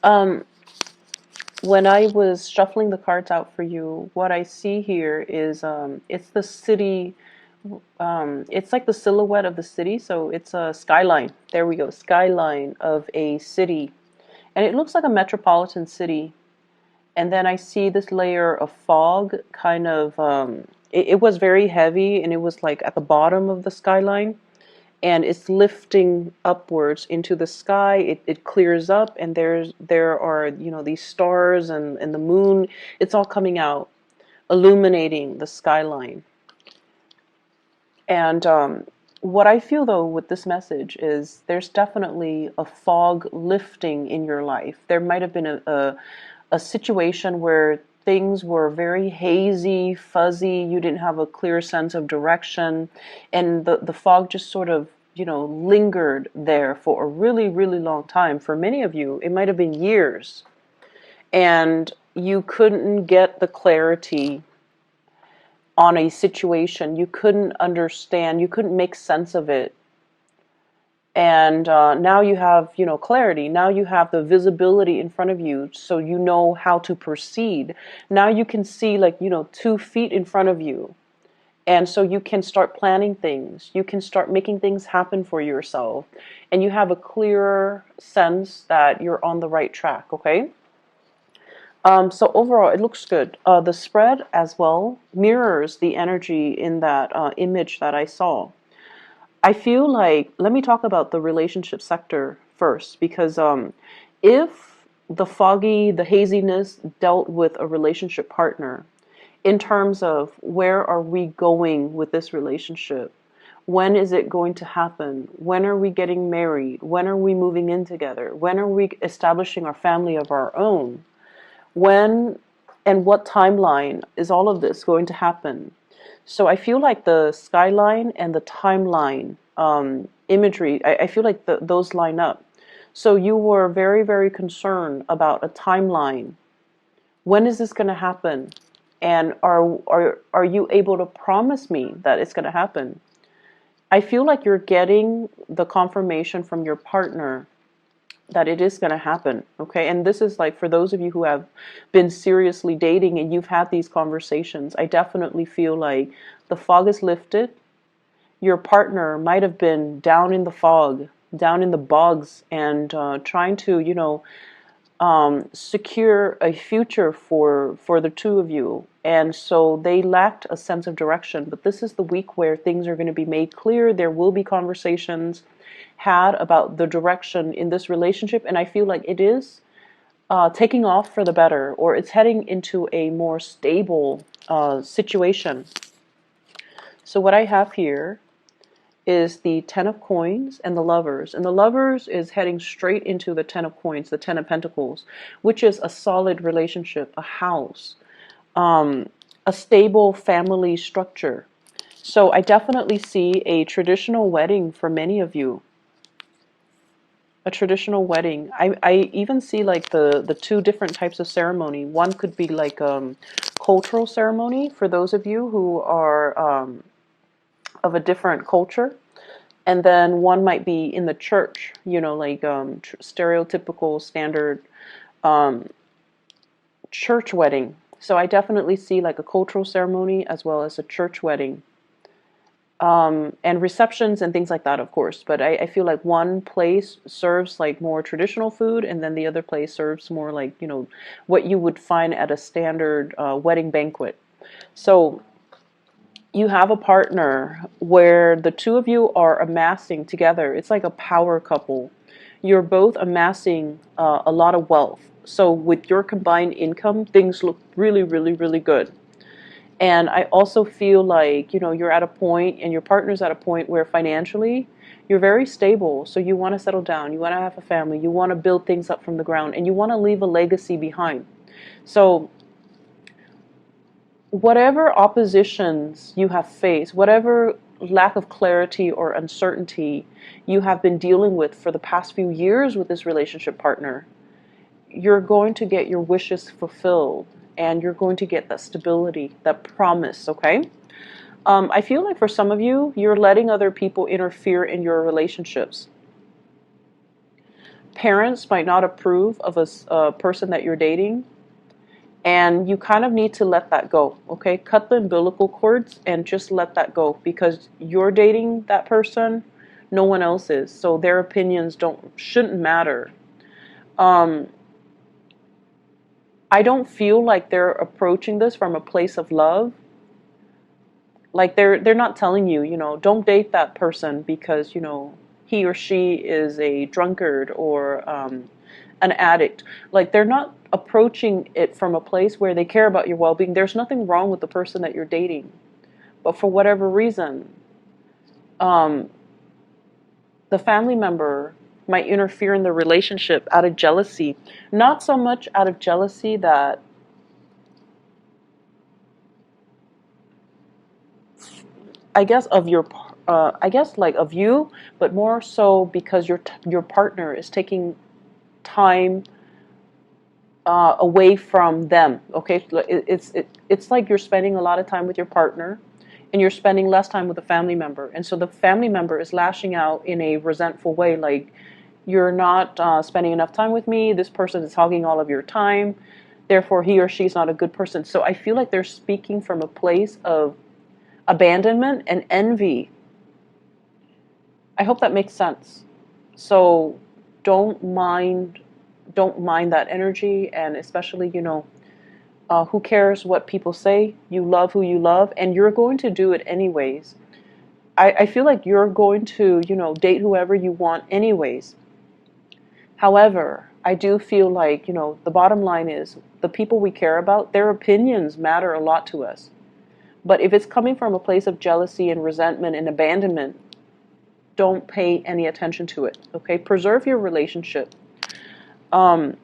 Um, when I was shuffling the cards out for you, what I see here is it's the city. It's like the silhouette of the city, so it's a skyline. There we go, skyline of a city, and it looks like a metropolitan city. And then I see this layer of fog, kind of. It was very heavy, and it was like at the bottom of the skyline, and it's lifting upwards into the sky. It clears up, and there are these stars and the moon. It's all coming out, illuminating the skyline. And what I feel though with this message is there's definitely a fog lifting in your life. There might have been a situation where things were very hazy, fuzzy, you didn't have a clear sense of direction, and the fog just sort of, lingered there for a really, really long time. For many of you, it might have been years, and you couldn't get the clarity on a situation. You couldn't understand, you couldn't make sense of it. And now you have, clarity. Now you have the visibility in front of you, so you know how to proceed. Now you can see, like, 2 feet in front of you. And so you can start planning things. You can start making things happen for yourself. And you have a clearer sense that you're on the right track, okay? So overall, it looks good. The spread as well mirrors the energy in that image that I saw. I feel like, let me talk about the relationship sector first, because if the haziness dealt with a relationship partner, in terms of where are we going with this relationship? When is it going to happen? When are we getting married? When are we moving in together? When are we establishing our family of our own? When and what timeline is all of this going to happen? So I feel like the skyline and the timeline imagery, I feel like those line up. So you were very, very concerned about a timeline. When is this going to happen? And are you able to promise me that it's going to happen? I feel like you're getting the confirmation from your partner that it is going to happen, okay? And this is like for those of you who have been seriously dating and you've had these conversations, I definitely feel like the fog is lifted. Your partner might have been down in the fog, down in the bogs, and trying to, secure a future for the two of you. And so they lacked a sense of direction. But this is the week where things are going to be made clear. There will be conversations had about the direction in this relationship, and I feel like it is taking off for the better, or it's heading into a more stable situation. So what I have here is the Ten of Coins and the Lovers. And the Lovers is heading straight into the Ten of Coins, the Ten of Pentacles, which is a solid relationship, a house, a stable family structure. So I definitely see a traditional wedding for many of you. A traditional wedding. I even see like the two different types of ceremony. One could be like cultural ceremony for those of you who are of a different culture. And then one might be in the church, like stereotypical standard um, church wedding. So I definitely see like a cultural ceremony as well as a church wedding. And receptions and things like that, of course. But I feel like one place serves like more traditional food, and then the other place serves more like, what you would find at a standard wedding banquet. So you have a partner where the two of you are amassing together. It's like a power couple. You're both amassing a lot of wealth. So with your combined income, things look really, really, really good. And I also feel like, you're at a point and your partner's at a point where financially you're very stable. So you want to settle down, you want to have a family, you want to build things up from the ground, and you want to leave a legacy behind. So whatever oppositions you have faced, whatever lack of clarity or uncertainty you have been dealing with for the past few years with this relationship partner, you're going to get your wishes fulfilled, and you're going to get that stability, that promise, okay? I feel like for some of you, you're letting other people interfere in your relationships. parents might not approve of a person that you're dating, and you kind of need to let that go, okay? Cut the umbilical cords and just let that go, because you're dating that person, no one else is. So their opinions shouldn't matter. Um, I don't feel like they're approaching this from a place of love. Like they're not telling you, don't date that person because, he or she is a drunkard or an addict. Like they're not approaching it from a place where they care about your well-being. There's nothing wrong with the person that you're dating. But for whatever reason, um, the family member might interfere in the relationship out of jealousy. Not so much out of jealousy that I guess of your, I guess like of you, but more so because your partner is taking time away from them. Okay, it's like you're spending a lot of time with your partner, and you're spending less time with a family member, and so the family member is lashing out in a resentful way, like you're not spending enough time with me. This person is hogging all of your time. Therefore, he or she is not a good person. So I feel like they're speaking from a place of abandonment and envy. I hope that makes sense. So don't mind don't mind that energy, and especially, who cares what people say? You love who you love, and you're going to do it anyways. I feel like you're going to, date whoever you want anyways. However, I do feel like, the bottom line is the people we care about, their opinions matter a lot to us. But if it's coming from a place of jealousy and resentment and abandonment, don't pay any attention to it, okay? Preserve your relationship. Um,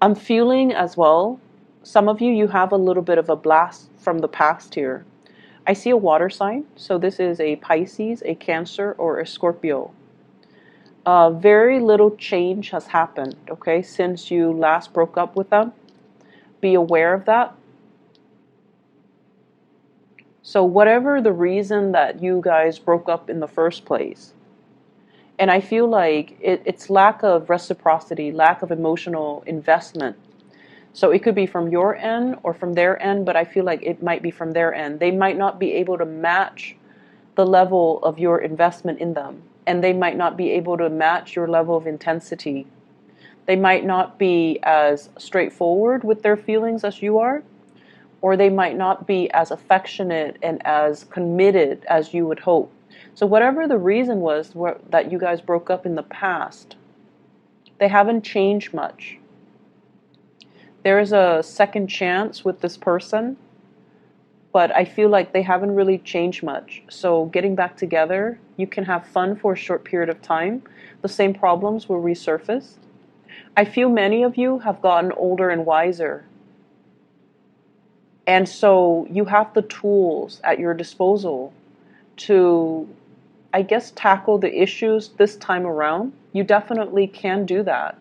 I'm feeling as well, some of you have a little bit of a blast from the past here. I see a water sign, so this is a Pisces, a Cancer, or a Scorpio. Very little change has happened, okay, since you last broke up with them. Be aware of that. So whatever the reason that you guys broke up in the first place, and I feel like it's lack of reciprocity, lack of emotional investment. So it could be from your end or from their end, but I feel like it might be from their end. They might not be able to match the level of your investment in them, and they might not be able to match your level of intensity. They might not be as straightforward with their feelings as you are, or they might not be as affectionate and as committed as you would hope. So whatever the reason was that you guys broke up in the past, they haven't changed much. There is a second chance with this person, but I feel like they haven't really changed much. So getting back together, you can have fun for a short period of time. The same problems will resurface. I feel many of you have gotten older and wiser. And so you have the tools at your disposal to, I guess, tackle the issues this time around. You definitely can do that.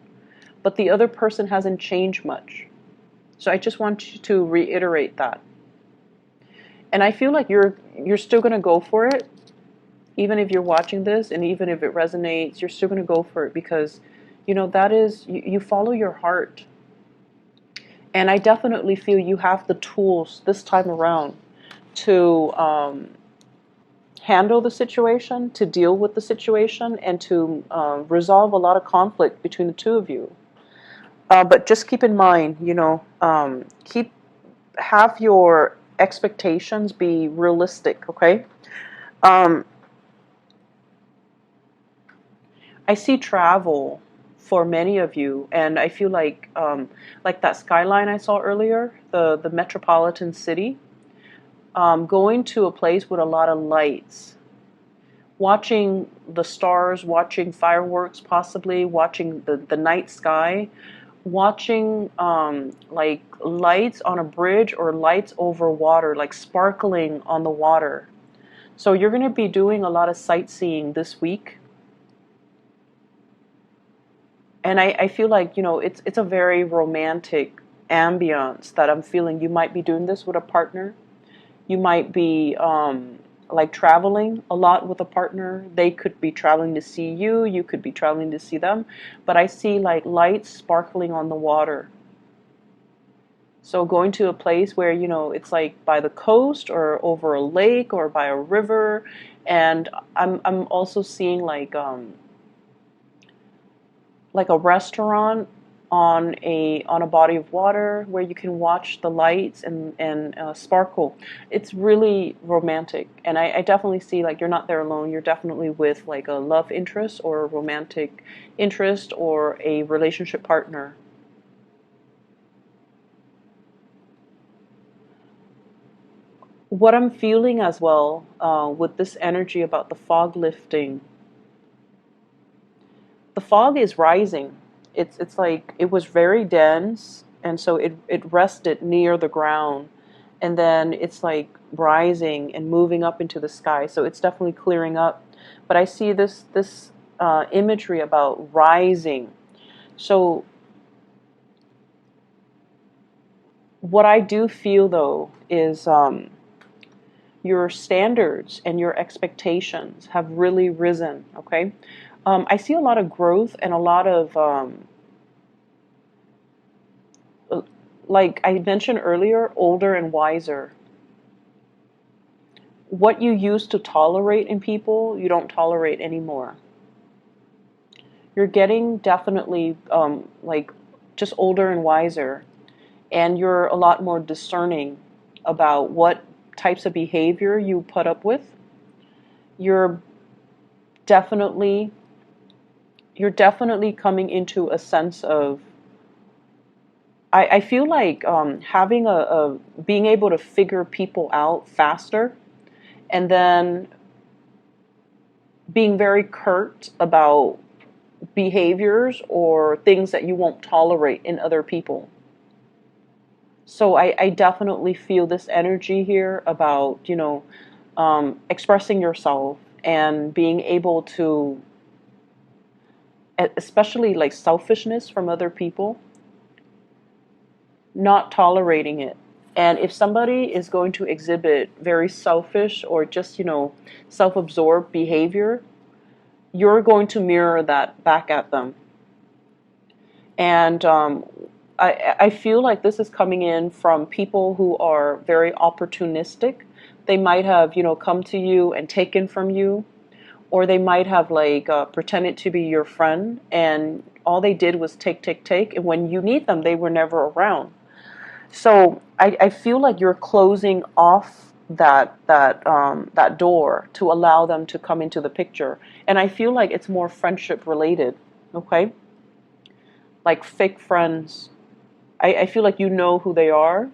But the other person hasn't changed much. So I just want you to reiterate that. And I feel like you're still going to go for it. Even if you're watching this and even if it resonates, you're still going to go for it because, that is, you follow your heart. And I definitely feel you have the tools this time around to handle the situation, to deal with the situation, and to resolve a lot of conflict between the two of you. But just keep in mind, have your expectations be realistic, okay? Um, I see travel for many of you, and I feel like that skyline I saw earlier, the metropolitan city, going to a place with a lot of lights, watching the stars, watching fireworks, possibly watching the night sky, watching like lights on a bridge or lights over water, like sparkling on the water. So you're going to be doing a lot of sightseeing this week. And I feel like, it's a very romantic ambiance that I'm feeling. You might be doing this with a partner. You might be like traveling a lot with a partner. They could be traveling to see you, you could be traveling to see them, but I see like lights sparkling on the water. So going to a place where, it's like by the coast or over a lake or by a river. And I'm also seeing like a restaurant on a body of water where you can watch the lights and sparkle. It's really romantic, and I definitely see like you're not there alone. You're definitely with like a love interest or a romantic interest or a relationship partner. What I'm feeling as well with this energy about the fog lifting, the fog is rising. It's like it was very dense, and so it rested near the ground, and then it's like rising and moving up into the sky. So it's definitely clearing up. But I see this imagery about rising. So what I do feel though is your standards and your expectations have really risen. Okay, I see a lot of growth and a lot of like I mentioned earlier, older and wiser. What you used to tolerate in people, you don't tolerate anymore. You're getting definitely like just older and wiser, and you're a lot more discerning about what types of behavior you put up with. You're definitely you're definitely coming into a sense of I feel like having a being able to figure people out faster, and then being very curt about behaviors or things that you won't tolerate in other people. So I definitely feel this energy here about, expressing yourself and being able to, especially like selfishness from other people, not tolerating it. And if somebody is going to exhibit very selfish or just, self-absorbed behavior, you're going to mirror that back at them. And I feel like this is coming in from people who are very opportunistic. They might have, come to you and taken from you, or they might have like pretended to be your friend, and all they did was take, take, take. And when you need them, they were never around. So I feel like you're closing off that door to allow them to come into the picture. And I feel like it's more friendship related. Okay, like fake friends. I feel like you know who they are.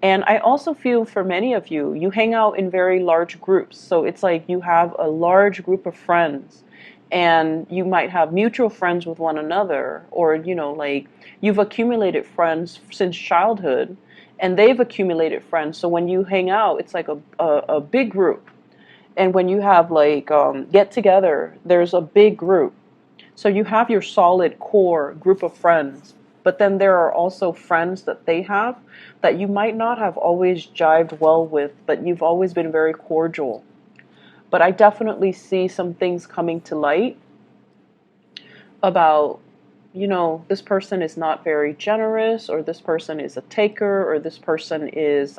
And I also feel for many of you, you hang out in very large groups. So it's like you have a large group of friends, and you might have mutual friends with one another, or, like you've accumulated friends since childhood and they've accumulated friends. So when you hang out, it's like a big group. And when you have like get together, there's a big group. So you have your solid core group of friends, but then there are also friends that they have that you might not have always jived well with, but you've always been very cordial. But I definitely see some things coming to light about, this person is not very generous, or this person is a taker, or this person is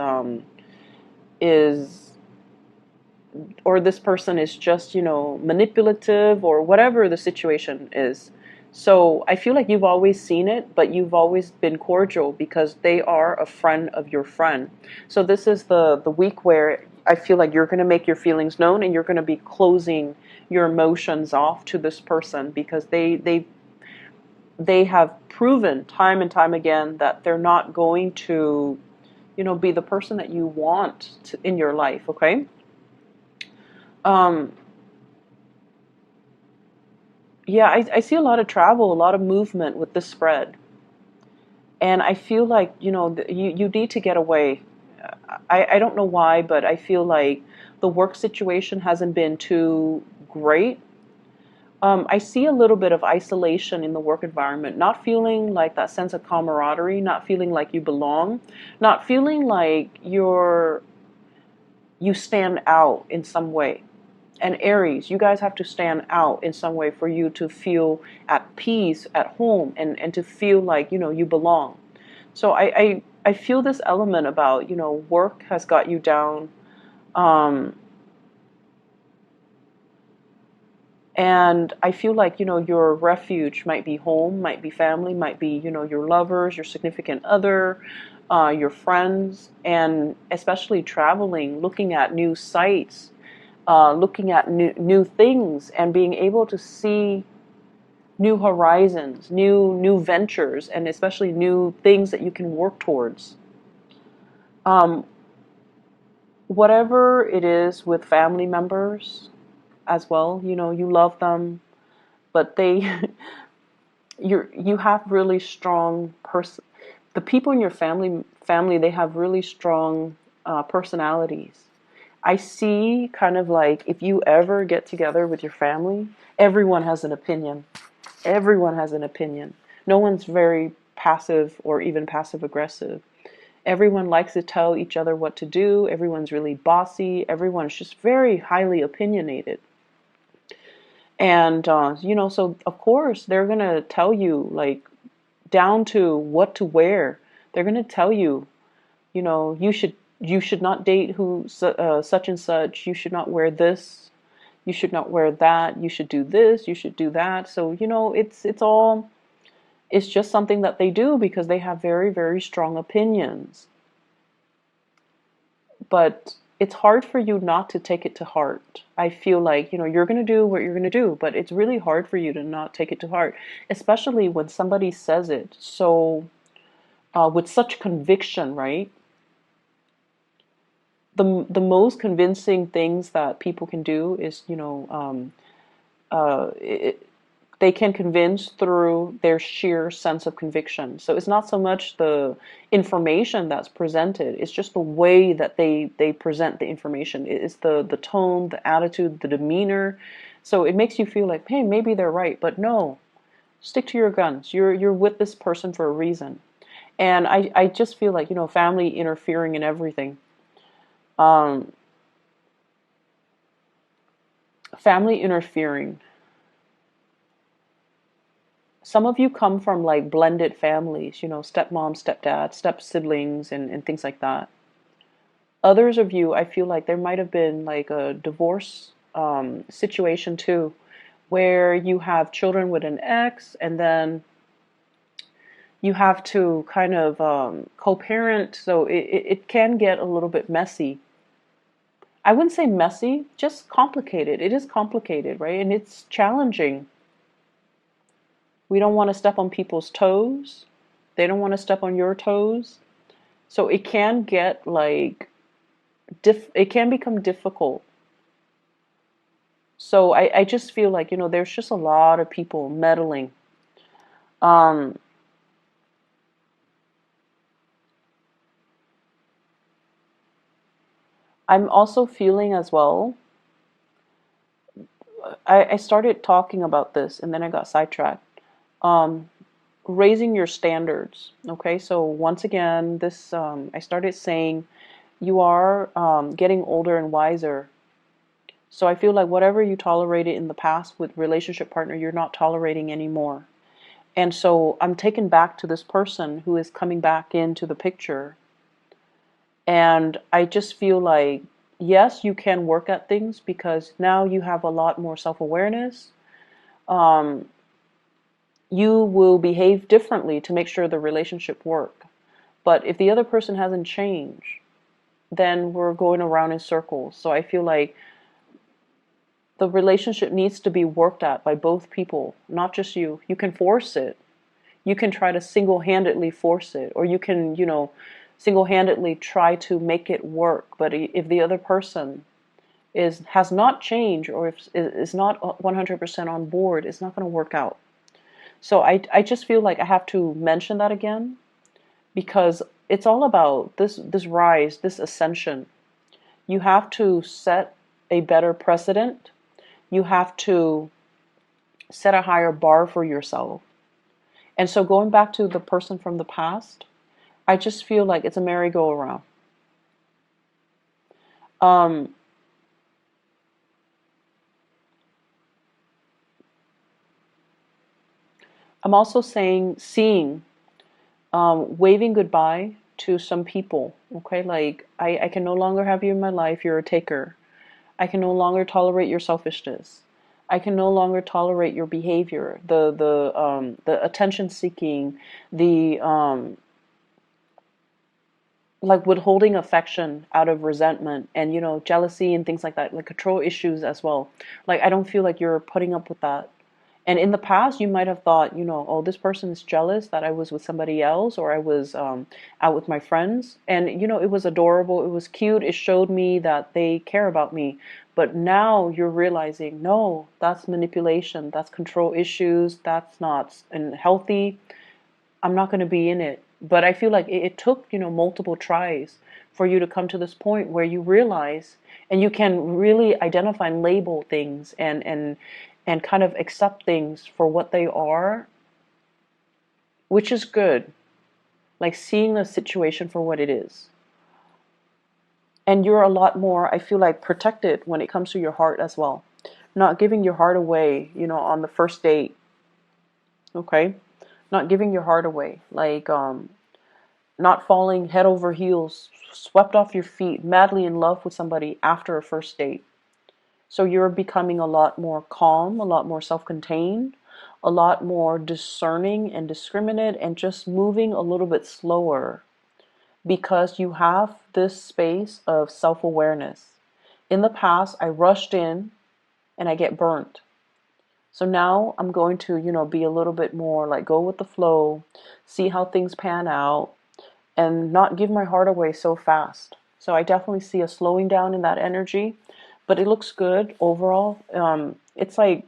or this person is just, manipulative, or whatever the situation is. So I feel like you've always seen it, but you've always been cordial because they are a friend of your friend. So this is the week where I feel like you're going to make your feelings known, and you're going to be closing your emotions off to this person, because they have proven time and time again that they're not going to, be the person that you want in your life. Okay. Um, yeah, I see a lot of travel, a lot of movement with this spread. And I feel like, you need to get away. I don't know why, but I feel like the work situation hasn't been too great. I see a little bit of isolation in the work environment, not feeling like that sense of camaraderie, not feeling like you belong, not feeling like you stand out in some way. And Aries, you guys have to stand out in some way for you to feel at peace at home, and to feel like, you belong. So I feel this element about, work has got you down. Um, and I feel like, your refuge might be home, might be family, might be, your lovers, your significant other, your friends, and especially traveling, looking at new sites, looking at new things, and being able to see new horizons, new ventures, and especially new things that you can work towards. Um, Whatever it is with family members as well, you love them, but you have really strong the people in your family, they have really strong personalities. I see kind of like, if you ever get together with your family, everyone has an opinion. Everyone has an opinion. No one's very passive or even passive aggressive. Everyone likes to tell each other what to do. Everyone's really bossy. Everyone's just very highly opinionated. And, so of course they're going to tell you, like, down to what to wear. They're going to tell you, you should not date such and such. You should not wear this. You should not wear that. You should do this. You should do that. So, it's just something that they do because they have very, very strong opinions. But it's hard for you not to take it to heart. I feel like, you're going to do what you're going to do, but it's really hard for you to not take it to heart, especially when somebody says it so with such conviction, right? The most convincing things that people can do is, they can convince through their sheer sense of conviction. So it's not so much the information that's presented, it's just the way that they present the information. It's the tone, the attitude, the demeanor. So it makes you feel like, hey, maybe they're right, but no, stick to your guns. You're with this person for a reason. And I just feel like, family interfering in everything. Um, Family interfering. Some of you come from like blended families, stepmom, stepdad, step siblings, and things like that. Others of you, I feel like there might have been like a divorce situation too, where you have children with an ex, and then you have to kind of co-parent, so it can get a little bit messy. I wouldn't say messy, just complicated. It is complicated, right? And it's challenging. We don't want to step on people's toes. They don't want to step on your toes. So it can get like, it can become difficult. So I just feel like, there's just a lot of people meddling. Um, I'm also feeling as well, I started talking about this and then I got sidetracked. Um, Raising your standards. Okay, so once again, this I started saying you are getting older and wiser. So I feel like whatever you tolerated in the past with relationship partner, you're not tolerating anymore. And so I'm taken back to this person who is coming back into the picture. And I just feel like, yes, you can work at things because now you have a lot more self-awareness. Um, you will behave differently to make sure the relationship work. But if the other person hasn't changed, then we're going around in circles. So I feel like the relationship needs to be worked at by both people, not just you. You can force it. You can try to single-handedly force it, or you can, single-handedly try to make it work. But if the other person has not changed, or if is not 100% on board, it's not going to work out. So I just feel like I have to mention that again, because it's all about this rise, this ascension. You have to set a better precedent. You have to set a higher bar for yourself. And so going back to the person from the past, I just feel like it's a merry-go-round. Um, I'm also seeing, waving goodbye to some people. Okay, like I can no longer have you in my life. You're a taker. I can no longer tolerate your selfishness. I can no longer tolerate your behavior, the attention seeking, the like withholding affection out of resentment and jealousy and things like that, like control issues as well. Like I don't feel like you're putting up with that. And in the past, you might have thought, oh, this person is jealous that I was with somebody else or I was out with my friends. And, it was adorable. It was cute. It showed me that they care about me. But now you're realizing, no, that's manipulation. That's control issues. That's not healthy. I'm not going to be in it. But I feel like it took, multiple tries for you to come to this point where you realize and you can really identify and label things and kind of accept things for what they are, which is good. Like seeing the situation for what it is. And you're a lot more, I feel like, protected when it comes to your heart as well. Not giving your heart away, on the first date. Okay? Not giving your heart away. Like, not falling head over heels, swept off your feet, madly in love with somebody after a first date. So you're becoming a lot more calm, a lot more self-contained, a lot more discerning and discriminate, and just moving a little bit slower because you have this space of self-awareness. In the past, I rushed in and I get burnt. So now I'm going to, be a little bit more like go with the flow, see how things pan out, and not give my heart away so fast. So I definitely see a slowing down in that energy, but it looks good overall. It's like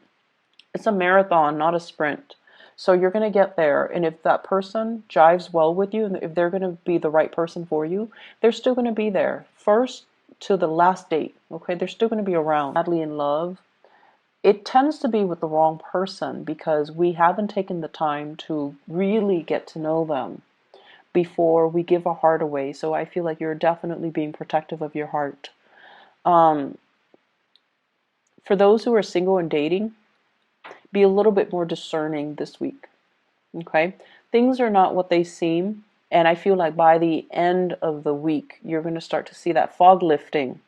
it's a marathon, not a sprint. So you're going to get there, and if that person jives well with you, and if they're going to be the right person for you, they're still going to be there. First to the last date, okay? They're still going to be around. Madly in love, it tends to be with the wrong person because we haven't taken the time to really get to know them before we give our heart away. So I feel like you're definitely being protective of your heart. Um, for those who are single and dating, be a little bit more discerning this week. Okay? Things are not what they seem. And I feel like by the end of the week, you're going to start to see that fog lifting.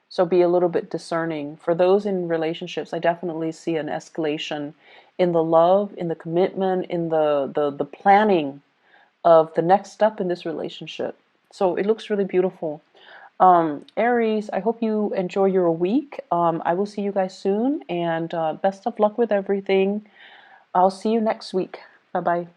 So be a little bit discerning. For those in relationships, I definitely see an escalation in the love, in the commitment, in the planning of the next step in this relationship. So it looks really beautiful. Aries, I hope you enjoy your week. I will see you guys soon, and best of luck with everything. I'll see you next week. Bye bye.